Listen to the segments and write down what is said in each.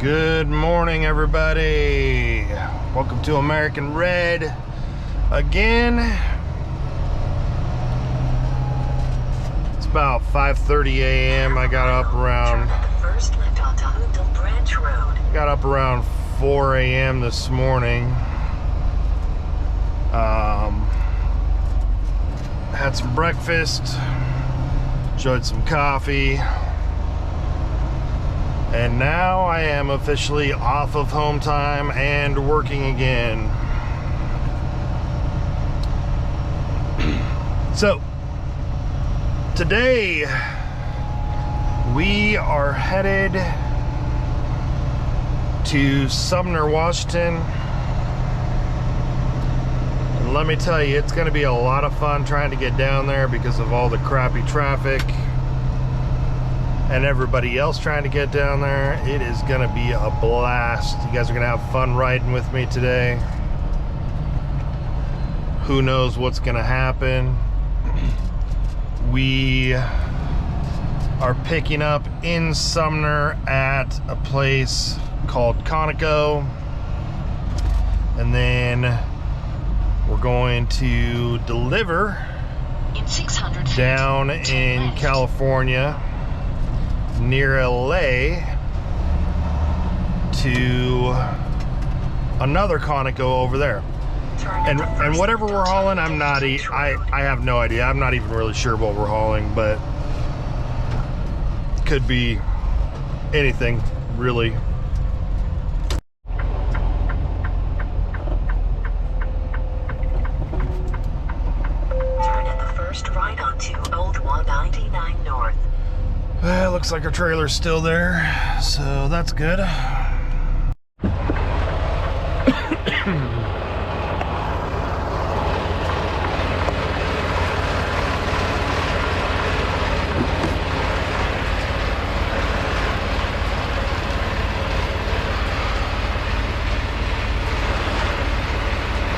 Good morning, everybody. Welcome to American Red again. It's about 5:30 a.m. I got up around 4 a.m. this morning. Had some breakfast, enjoyed some coffee. And now I am officially off of home time and working again. So, today we are headed to Sumner, Washington. And let me tell you, it's going to be a lot of fun trying to get down there because of all the crappy traffic and everybody else trying to get down there. It is gonna be a blast. You guys are gonna have fun riding with me today. Who knows what's gonna happen. We are picking up in Sumner at a place called Conoco, and then we're going to deliver down in California near LA to another Conoco over there. And whatever we're hauling, I have no idea. I'm not even really sure what we're hauling, but could be anything, really. Turn at the first right onto Old 199 North. Well, looks like our trailer's still there, so that's good.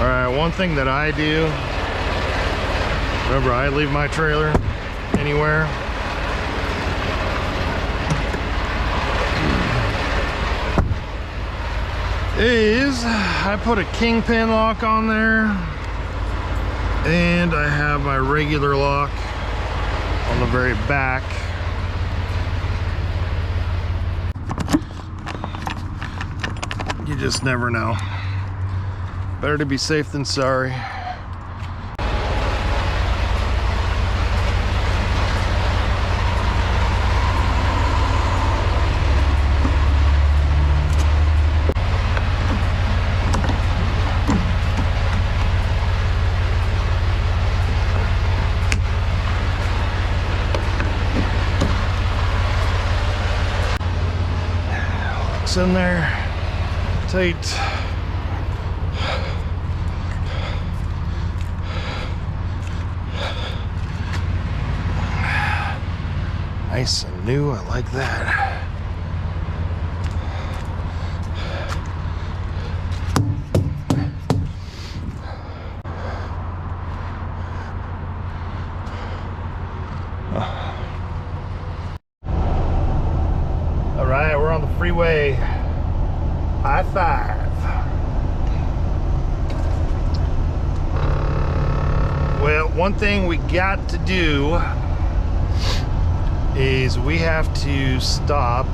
Alright, one thing that I do, whenever I leave my trailer anywhere, is I put a kingpin lock on there, and I have my regular lock on the very back. You just never know. Better to be safe than sorry. In there tight. Nice and new. I like that. All right, we're on the freeway. I-5. Well, one thing we got to do is we have to stop.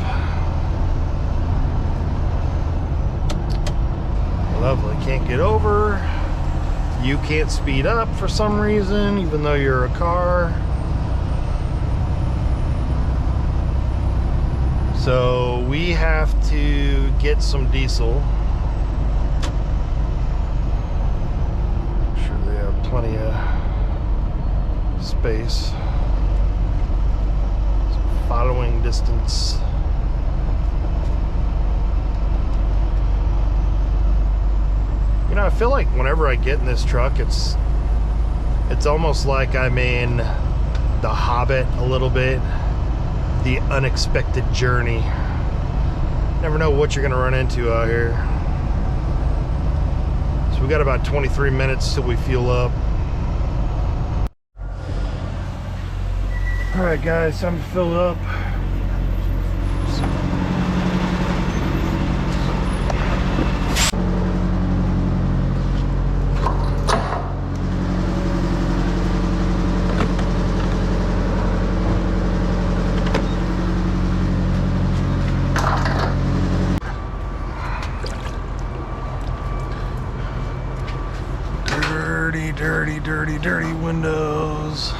Lovely, can't get over. You can't speed up for some reason, even though you're a car. So we have to get some diesel. I'm sure they have plenty of space. Following distance. You know, I feel like whenever I get in this truck, it's almost like I'm in The Hobbit a little bit. The unexpected journey. Never know what you're gonna run into out here. So we got about 23 minutes till we fuel up. All right, guys, time to fill up. dirty, dirty windows.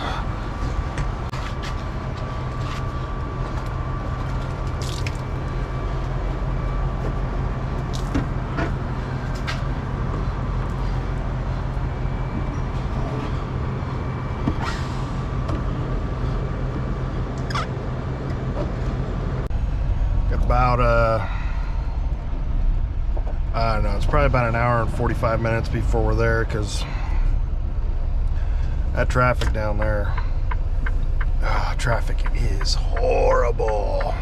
About I don't know, it's probably about an hour and 45 minutes before we're there, because that traffic down there, traffic is horrible.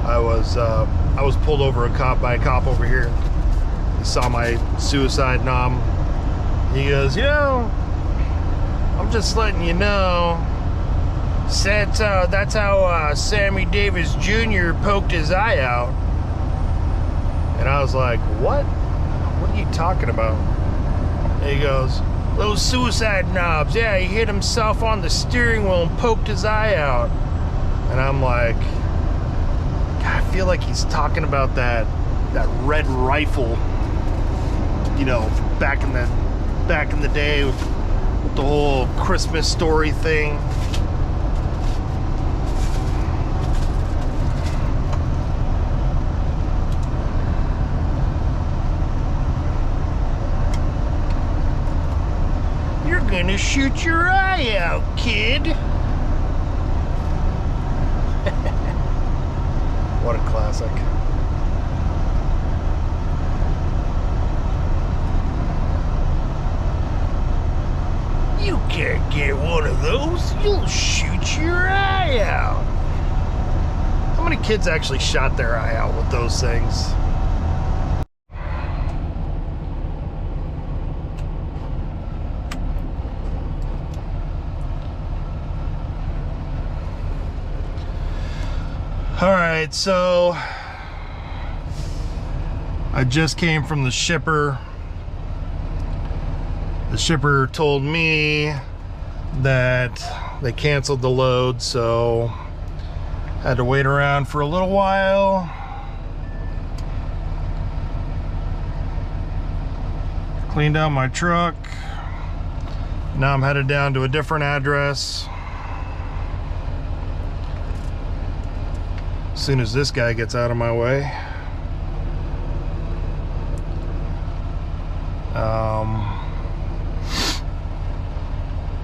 I was pulled over by a cop over here. He saw my suicide knob. He goes, you know, I'm just letting you know, that's how Sammy Davis Jr. poked his eye out. And I was like, what? What are you talking about? And he goes, those suicide knobs. Yeah, he hit himself on the steering wheel and poked his eye out. And I'm like, God, I feel like he's talking about that red rifle, you know, back in the day with the whole Christmas Story thing. Gonna shoot your eye out, kid. What a classic. You can't get one of those. You'll shoot your eye out. How many kids actually shot their eye out with those things? All right, so I just came from the shipper. The shipper told me that they canceled the load, so I had to wait around for a little while. Cleaned out my truck. Now I'm headed down to a different address. As soon as this guy gets out of my way.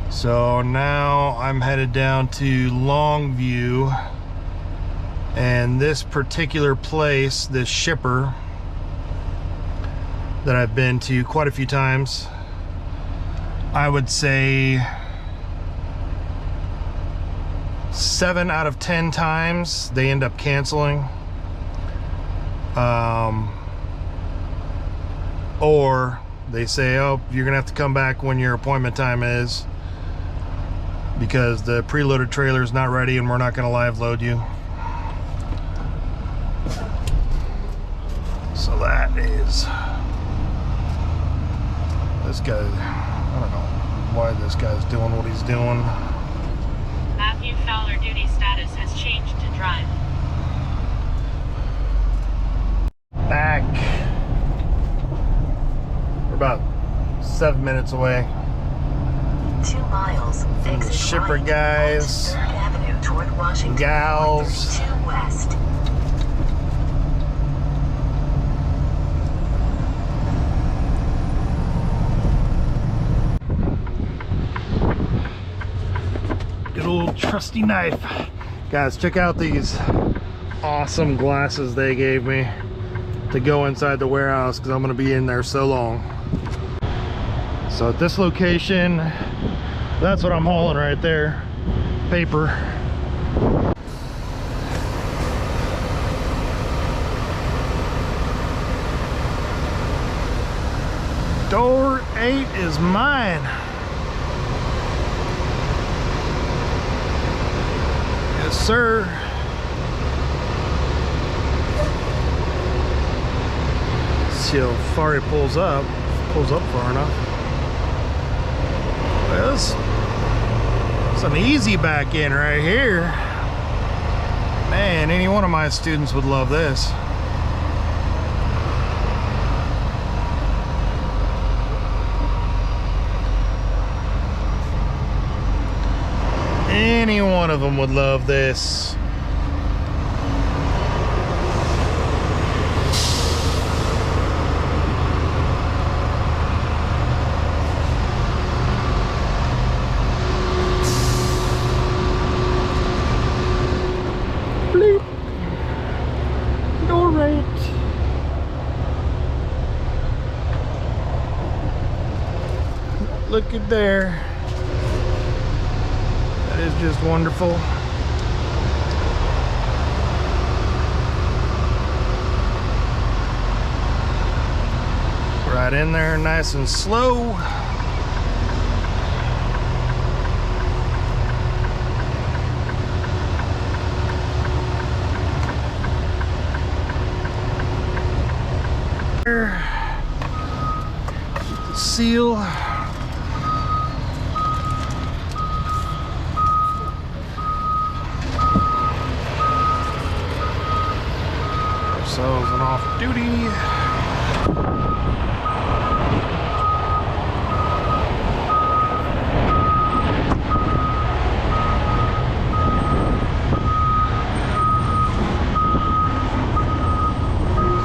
So now I'm headed down to Longview, and this particular place, this shipper that I've been to quite a few times, I would say 7 out of 10 times they end up canceling, or they say, oh, you're gonna have to come back when your appointment time is, because the preloaded trailer is not ready and we're not gonna live load you. So that is this guy. I don't know why this guy's doing what he's doing. Matthew Fowler duty status has changed to drive. Back. We're about 7 minutes away. 2 miles. From the shipper right, guys, 3rd Avenue toward Washington, gals. 132 West. Good old trusty knife. Guys, check out these awesome glasses they gave me to go inside the warehouse, because I'm going to be in there so long. So at this location, that's what I'm hauling right there. Paper. Door 8 is mine. Yes, sir. Let's see how far he pulls up. Pulls up far enough. This it's an easy back in right here. Man, any one of my students would love this. of them would love this. Bleep. All right. Look at there. That is just wonderful. Right in there, nice and slow. Seal. Ourselves an off duty.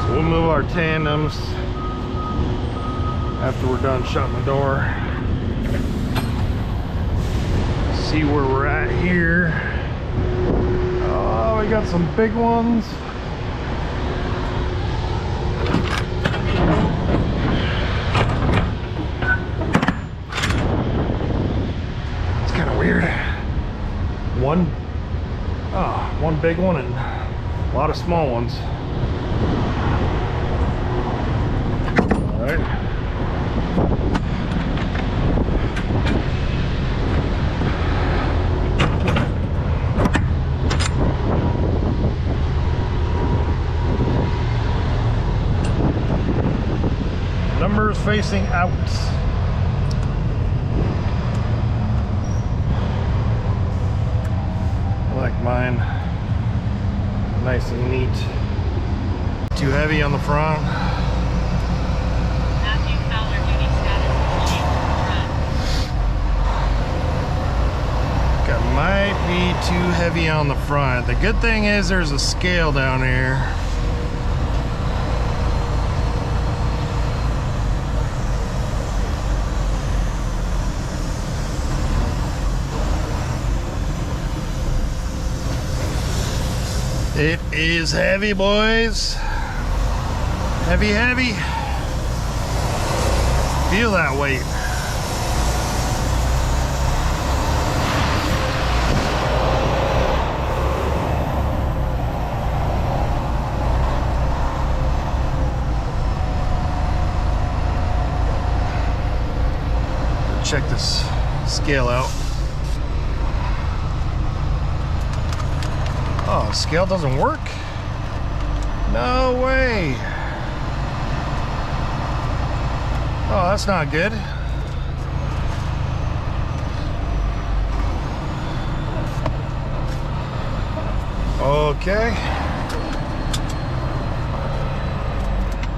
So we'll move our tandems after we're done shutting the door. See where we're at here. Oh, we got some big ones. It's kind of weird. One big one and a lot of small ones. All right. Numbers facing out. I like mine nice and neat. Too heavy on the front. Matthew Fowler, duty status has changed to drive. It might be too heavy on the front. The good thing is there's a scale down here. It is heavy, boys. Heavy, heavy. Feel that weight. Check this scale out. Oh, scale doesn't work? No way. Oh, that's not good. Okay.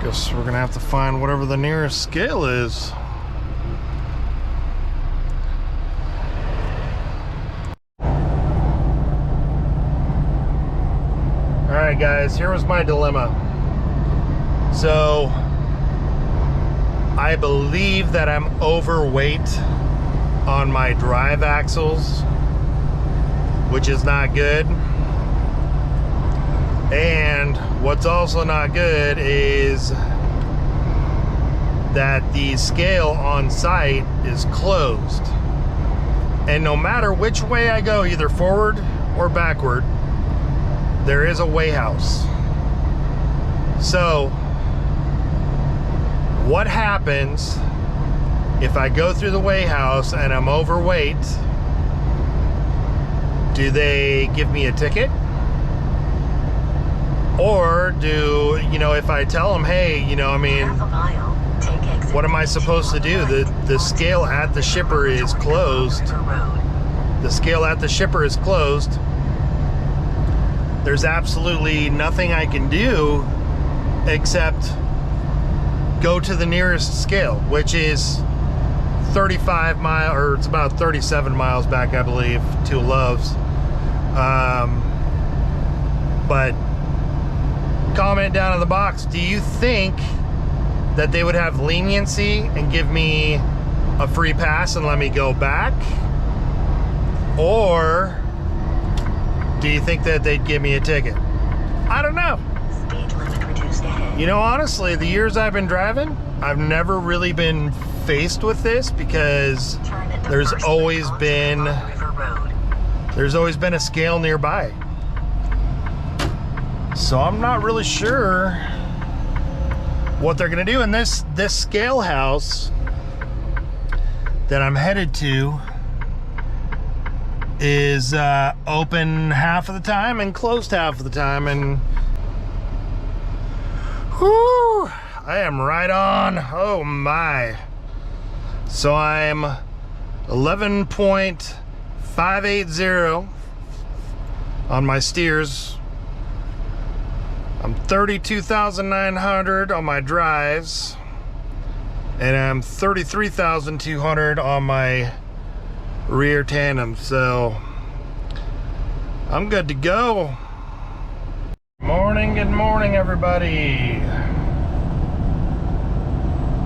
Guess we're gonna have to find whatever the nearest scale is. Alright guys, here was my dilemma. So, I believe that I'm overweight on my drive axles, which is not good. And what's also not good is that the scale on site is closed. And no matter which way I go, either forward or backward, there is a weigh house. So, what happens if I go through the weigh house and I'm overweight? Do they give me a ticket? Or do, you know, if I tell them, hey, you know, I mean, what am I supposed to do? The scale at the shipper is closed. The scale at the shipper is closed. There's absolutely nothing I can do except go to the nearest scale, which is 35 miles, or it's about 37 miles back, I believe, to Love's. But comment down in the box, do you think that they would have leniency and give me a free pass and let me go back? Or do you think that they'd give me a ticket? I don't know. Speed limit reduced ahead. You know, honestly, the years I've been driving, I've never really been faced with this because Turn at the there's first always light onto been Long River Road. there's always been a scale nearby. So I'm not really sure what they're gonna do. And this scale house that I'm headed to is open half of the time and closed half of the time, and whoo, I am right on. Oh my. So I'm 11.580 on my steers. I'm 32,900 on my drives, and I'm 33,200 on my rear tandem. So I'm good to go. Good morning everybody.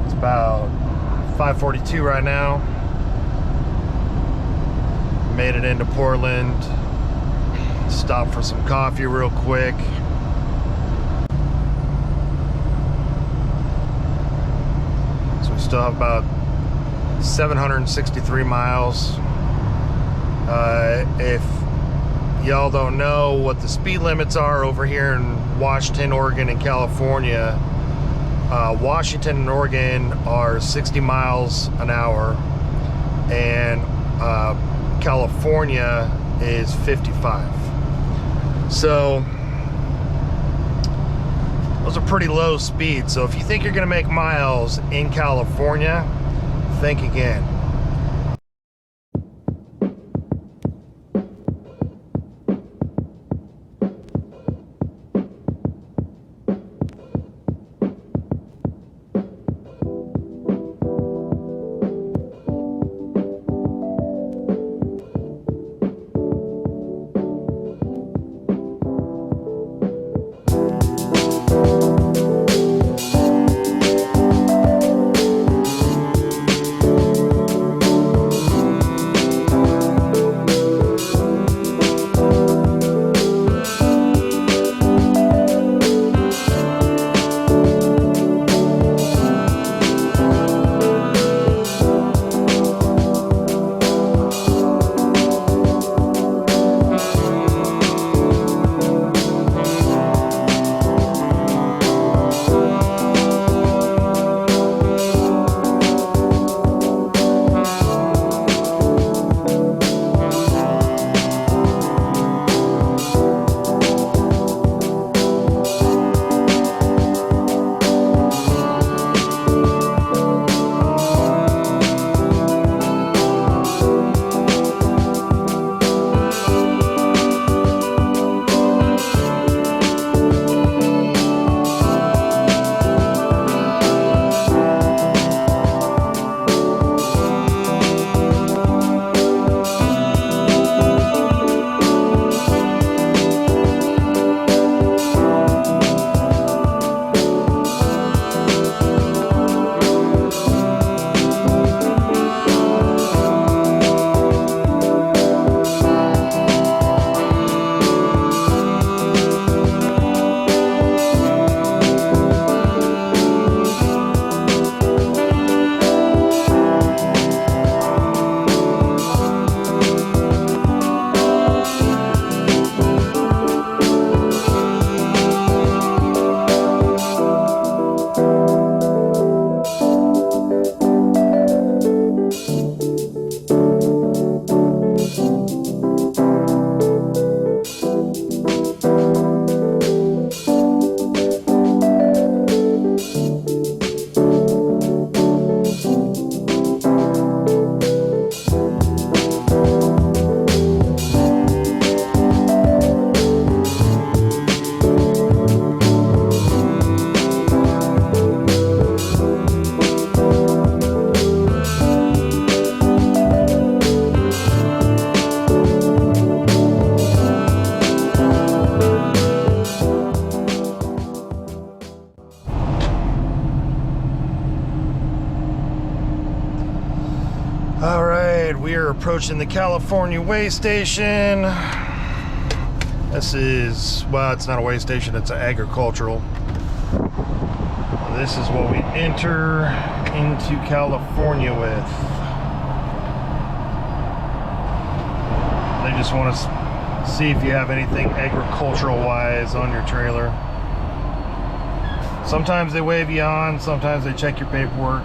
It's about 5:42 right now. Made it into Portland. Stopped for some coffee real quick. So we still have about 763 miles. If y'all don't know what the speed limits are over here in Washington, Oregon, and California, Washington and Oregon are 60 miles an hour, and California is 55. So those are pretty low speeds. So if you think you're gonna make miles in California, think again. approaching the California way station. This is, well, it's not a way station, it's an agricultural. This is what we enter into California with. They just want to see if you have anything agricultural wise on your trailer. Sometimes they wave you on, sometimes they check your paperwork.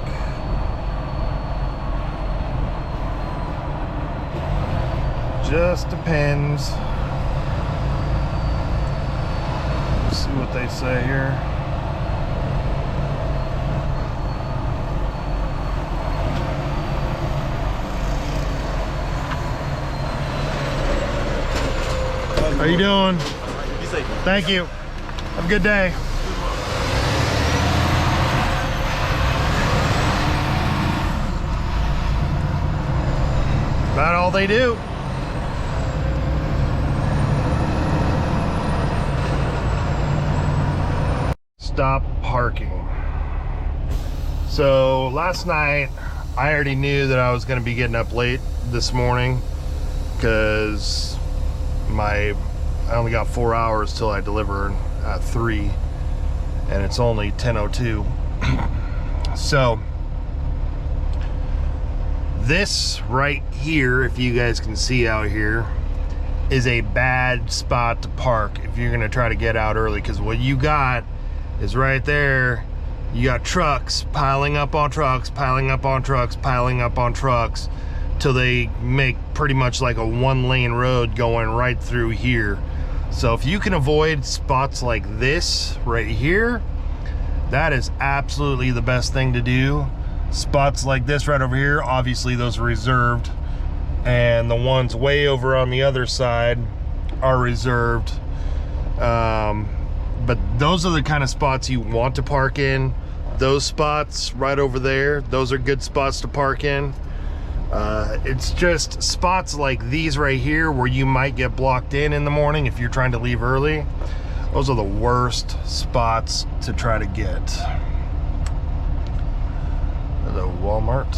Just depends. Let's see what they say here. How you doing? Be safe. Thank you. Have a good day. About all they do. Stop parking. So last night I already knew that I was going to be getting up late this morning because I only got 4 hours till I deliver at 3 and it's only 10:02. So this right here, if you guys can see out here, is a bad spot to park if you're gonna try to get out early, because what you got is right there, you got trucks piling up on trucks, piling up on trucks, piling up on trucks, till they make pretty much like a 1-lane road going right through here. So if you can avoid spots like this right here, that is absolutely the best thing to do. Spots like this right over here, obviously those are reserved, and the ones way over on the other side are reserved. But those are the kind of spots you want to park in. Those spots right over there, those are good spots to park in. It's just spots like these right here where you might get blocked in the morning if you're trying to leave early. Those are the worst spots to try to get. Hello, Walmart.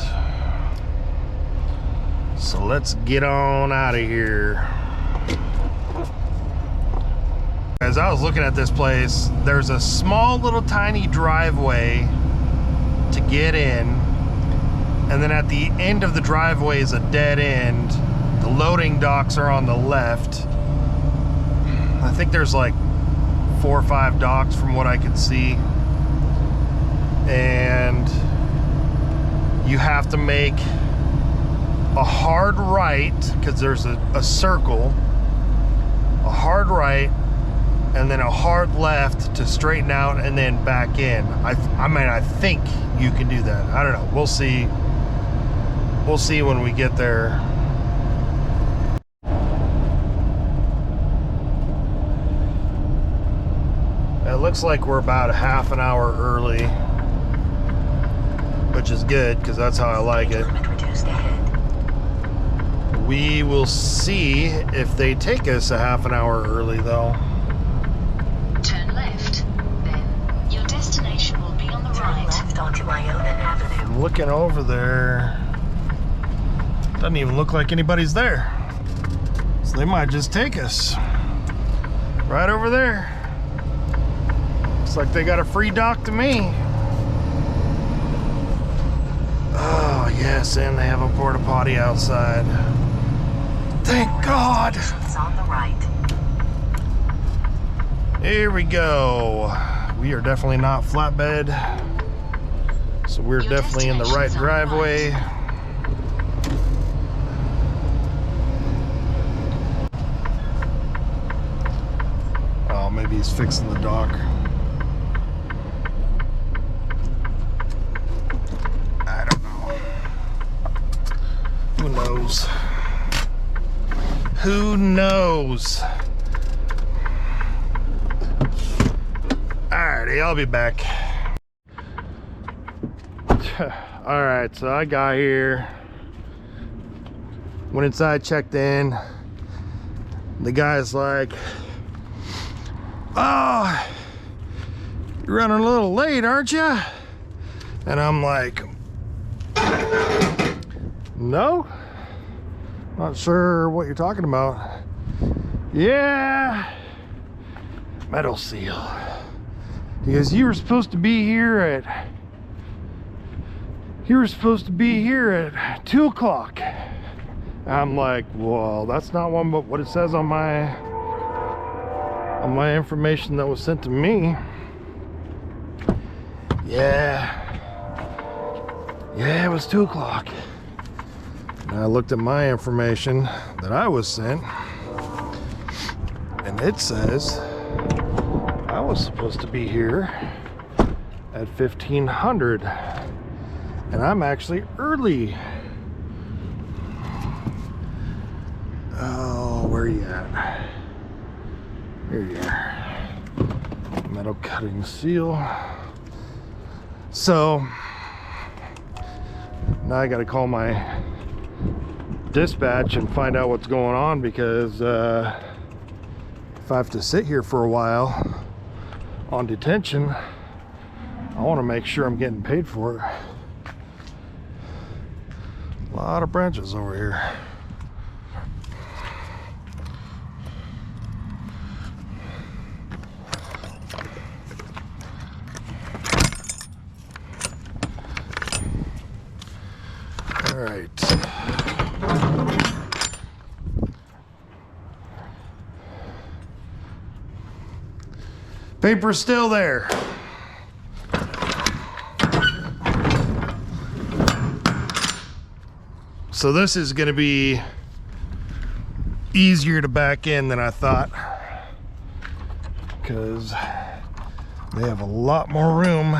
So let's get on out of here. As I was looking at this place, there's a small little tiny driveway to get in, and then at the end of the driveway is a dead end. The loading docks are on the left. I think there's like 4 or 5 docks from what I could see, and you have to make a hard right because there's a circle, a hard right, and then a hard left to straighten out and then back in. I mean, I think you can do that. I don't know. We'll see. We'll see when we get there. It looks like we're about a half an hour early, which is good because that's how I like it. We will see if they take us a half an hour early though. Turn left, then your destination will be on the right. Turn left onto Iona Avenue. I'm looking over there. Doesn't even look like anybody's there. So they might just take us. Right over there. Looks like they got a free dock to me. Oh yes, and they have a porta potty outside. Thank God. It's on the right. Here we go. We are definitely not flatbed. So we're definitely in the right driveway. Oh, maybe he's fixing the dock. I don't know. Who knows? Who knows? Alrighty, I'll be back. Alright, so I got here, went inside, checked in. The guy's like, "Oh, you're running a little late, aren't you?" And I'm like, "No, Not sure what you're talking about. Yeah, metal seal. Because you were supposed to be here at 2 o'clock. I'm like, well, that's not what it says on my information that was sent to me. Yeah, it was 2 o'clock. And I looked at my information that I was sent, and it says I was supposed to be here at 1500, and I'm actually early. Oh, where are you at? Here you are. Metal cutting seal. So now I gotta call my dispatch and find out what's going on, because if I have to sit here for a while on detention, I want to make sure I'm getting paid for it. A lot of branches over here. All right. Paper's still there. So this is going to be easier to back in than I thought, because they have a lot more room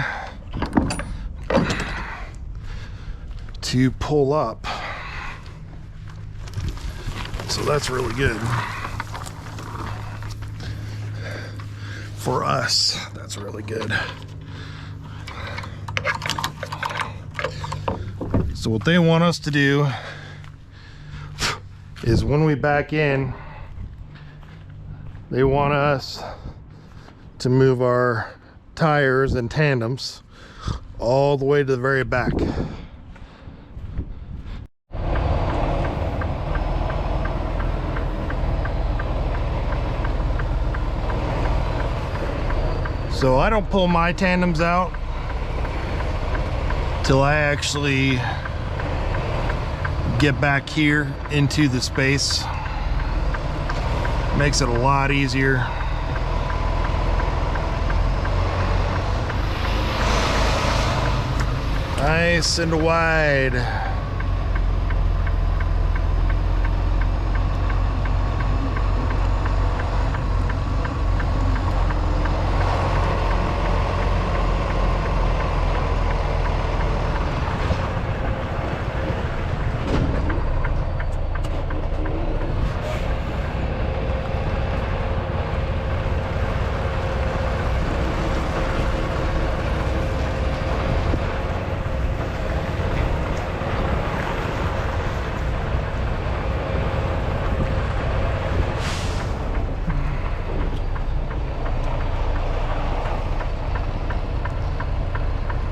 to pull up. So that's really good. For us, that's really good. So what they want us to do is, when we back in, they want us to move our tires and tandems all the way to the very back. So I don't pull my tandems out till I actually get back here into the space. Makes it a lot easier. Nice and wide.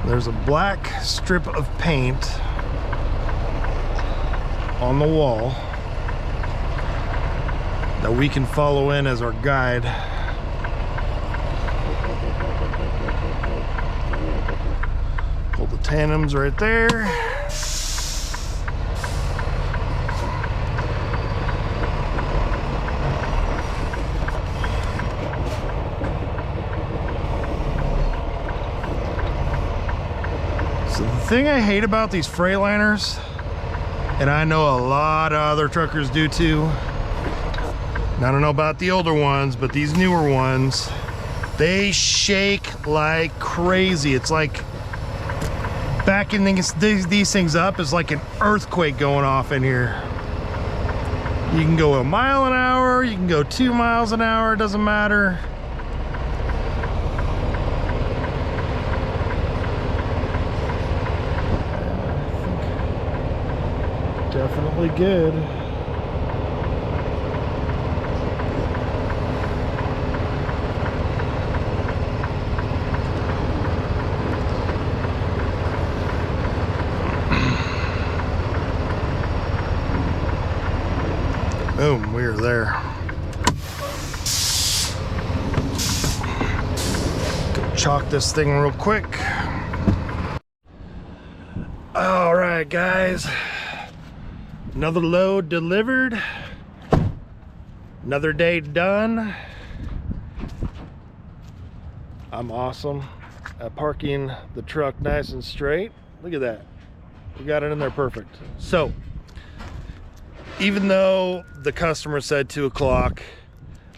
There's a black strip of paint on the wall that we can follow in as our guide. Pull the tandems right there. So the thing I hate about these Freightliners, and I know a lot of other truckers do too, and I don't know about the older ones, but these newer ones, they shake like crazy. It's like backing these things up is like an earthquake going off in here. You can go 1 mile an hour, you can go 2 miles an hour, it doesn't matter. Definitely good. over there. Go chalk this thing real quick. All right, guys. Another load delivered. Another day done. I'm awesome at parking the truck nice and straight. Look at that. We got it in there perfect. So, even though the customer said 2 o'clock,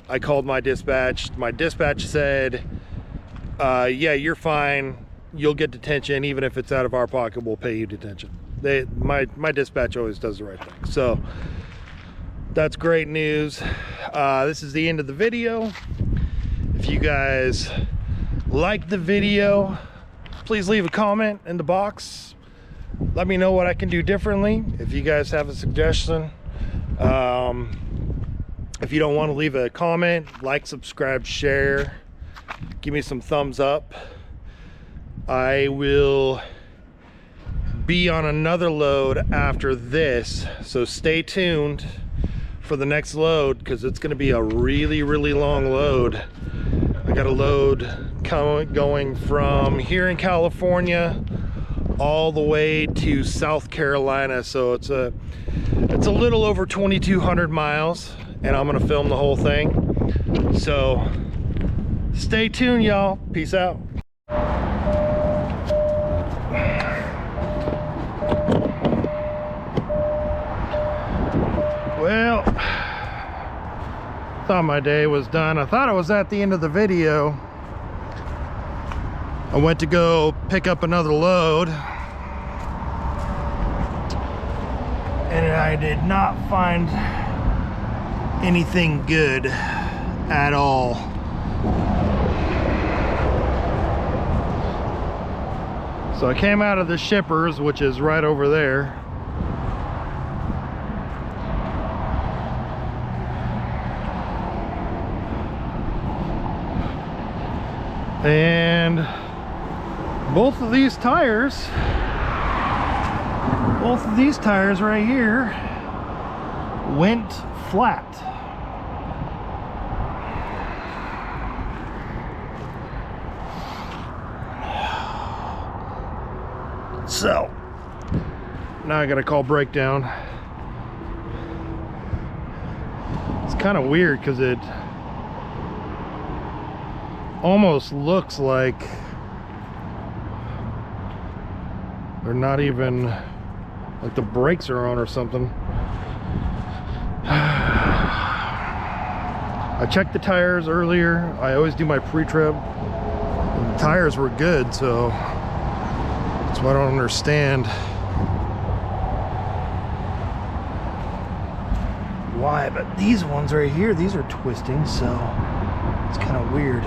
I called my dispatch. My dispatch said, yeah, you're fine. You'll get detention. Even if it's out of our pocket, we'll pay you detention. My dispatch always does the right thing. So, that's great news. This is the end of the video. If you guys like the video, please leave a comment in the box. Let me know what I can do differently. If you guys have a suggestion, if you don't want to leave a comment, like, subscribe, share, give me some thumbs up. I will be on another load after this, so stay tuned for the next load, because it's going to be a really long load. I got a load going from here in California all the way to South Carolina, so it's a little over 2,200 miles, and I'm gonna film the whole thing. So stay tuned, y'all. Peace out. Well, thought my day was done. I thought I was at the end of the video. I went to go pick up another load, and I did not find anything good at all. So I came out of the shippers, which is right over there. And both of these tires right here went flat. So now I gotta call breakdown. It's kind of weird because it almost looks like they're not even, like the brakes are on or something. I checked the tires earlier. I always do my pre-trip, and the tires were good, so that's what I don't understand why, but these ones right here, these are twisting, so it's kind of weird.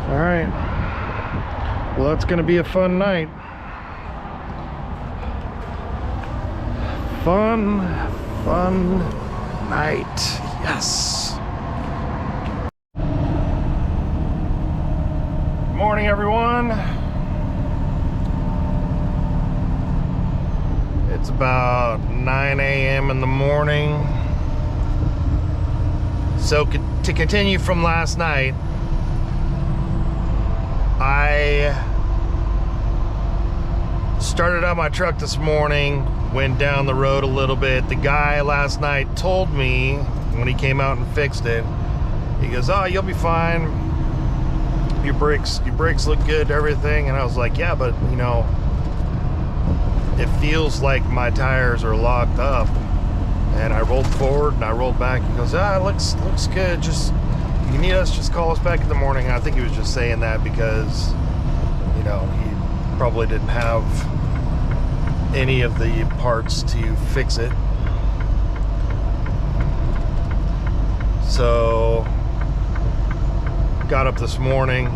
All right, well, that's gonna be a fun night. Fun night, yes. Good morning, everyone. It's about 9 a.m. in the morning. So to continue from last night, I started out my truck this morning, went down the road a little bit. The guy last night told me when he came out and fixed it, he goes, "Oh, you'll be fine. Your brakes look good, everything." And I was like, "Yeah, but you know, it feels like my tires are locked up." And I rolled forward and I rolled back. He goes, "Ah, it looks good. Just, if you need us, just call us back in the morning." And I think he was just saying that because, you know, he probably didn't have any of the parts to fix it. So got up this morning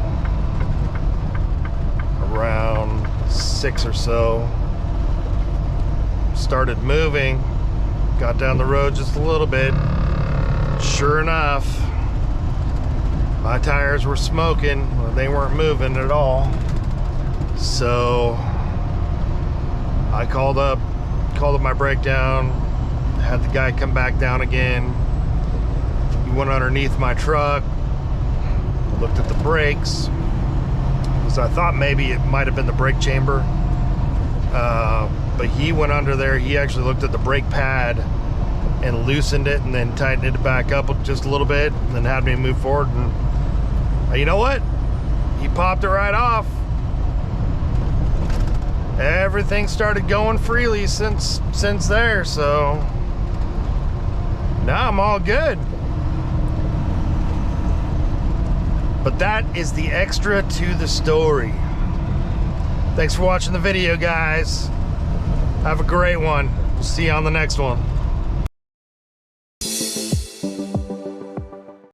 around 6 or so, started moving, got down the road just a little bit. Sure enough, my tires were smoking. They weren't moving at all. So I called up my breakdown, Had the guy come back down again. He went underneath my truck, looked at the brakes, because I thought maybe it might have been the brake chamber. But he went under there. He actually looked at the brake pad and loosened it and then tightened it back up just a little bit and then had me move forward. And you know what? He popped it right off. Everything started going freely since there, so now I'm all good. But that is the extra to the story. Thanks for watching the video, guys. Have a great one. We'll see you on the next one.